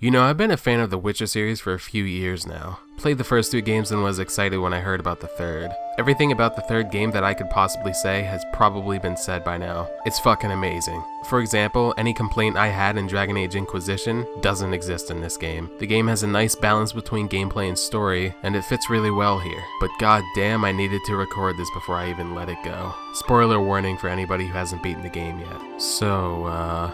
You know, I've been a fan of the Witcher series for a few years now. Played the first 2 games and was excited when I heard about the third. Everything about the third game that I could possibly say has probably been said by now. It's fucking amazing. For example, any complaint I had in Dragon Age Inquisition doesn't exist in this game. The game has a nice balance between gameplay and story, and it fits really well here. But goddamn, I needed to record this before I even let it go. Spoiler warning for anybody who hasn't beaten the game yet. So,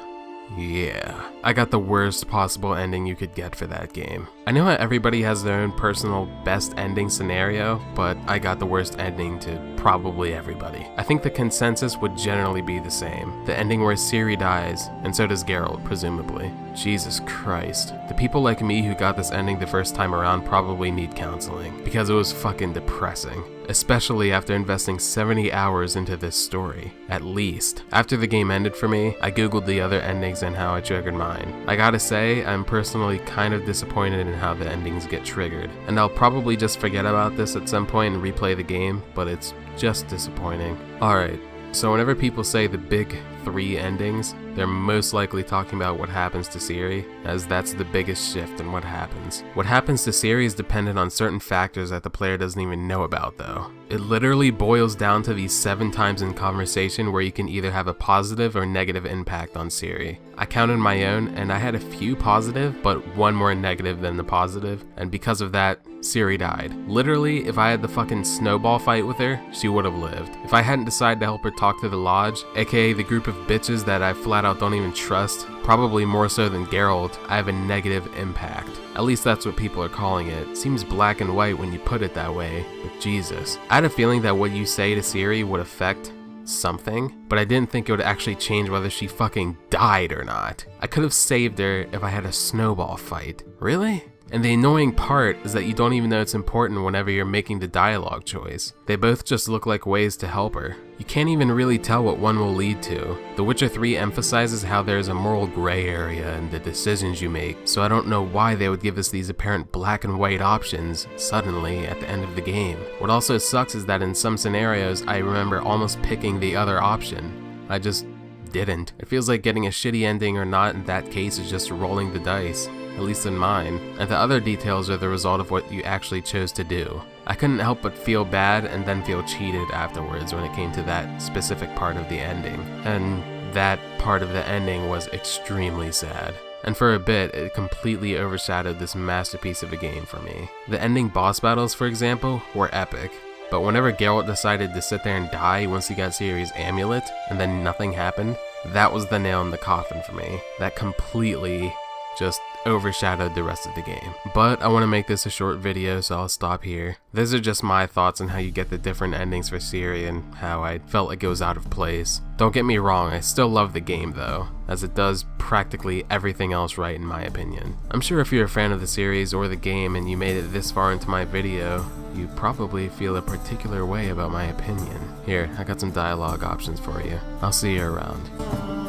yeah, I got the worst possible ending you could get for that game. I know how everybody has their own personal best ending scenario, but I got the worst ending to probably everybody. I think the consensus would generally be the same. The ending where Ciri dies, and so does Geralt, presumably. Jesus Christ. The people like me who got this ending the first time around probably need counseling, because it was fucking depressing. Especially after investing 70 hours into this story, at least. After the game ended for me, I googled the other endings and how I triggered mine. I gotta say, I'm personally kind of disappointed in how the endings get triggered, and I'll probably just forget about this at some point and replay the game, but it's just disappointing. Alright, so whenever people say the big 3 endings, they're most likely talking about what happens to Ciri, as that's the biggest shift in what happens. What happens to Ciri is dependent on certain factors that the player doesn't even know about though. It literally boils down to these 7 times in conversation where you can either have a positive or negative impact on Ciri. I counted my own and I had a few positive, but 1 more negative than the positive, and because of that, Ciri died. Literally, if I had the fucking snowball fight with her, she would have lived. If I hadn't decided to help her talk to the Lodge, aka the group of bitches that I flat out don't even trust, probably more so than Geralt, I have a negative impact. At least that's what people are calling it. Seems black and white when you put it that way, but Jesus. I had a feeling that what you say to Ciri would affect something, but I didn't think it would actually change whether she fucking died or not. I could have saved her if I had a snowball fight. Really? And the annoying part is that you don't even know it's important whenever you're making the dialogue choice. They both just look like ways to help her. You can't even really tell what one will lead to. The Witcher 3 emphasizes how there's a moral gray area in the decisions you make, so I don't know why they would give us these apparent black and white options suddenly at the end of the game. What also sucks is that in some scenarios I remember almost picking the other option. I just didn't. It feels like getting a shitty ending or not in that case is just rolling the dice, at least in mine, and the other details are the result of what you actually chose to do. I couldn't help but feel bad and then feel cheated afterwards when it came to that specific part of the ending, and that part of the ending was extremely sad. And for a bit, it completely overshadowed this masterpiece of a game for me. The ending boss battles, for example, were epic. But whenever Geralt decided to sit there and die once he got Ciri's amulet, and then nothing happened, that was the nail in the coffin for me. That completely just overshadowed the rest of the game. But I want to make this a short video, so I'll stop here. These are just my thoughts on how you get the different endings for Ciri and how I felt like it was out of place. Don't get me wrong, I still love the game though, as it does practically everything else right in my opinion. I'm sure if you're a fan of the series or the game and you made it this far into my video, you probably feel a particular way about my opinion. Here, I got some dialogue options for you. I'll see you around.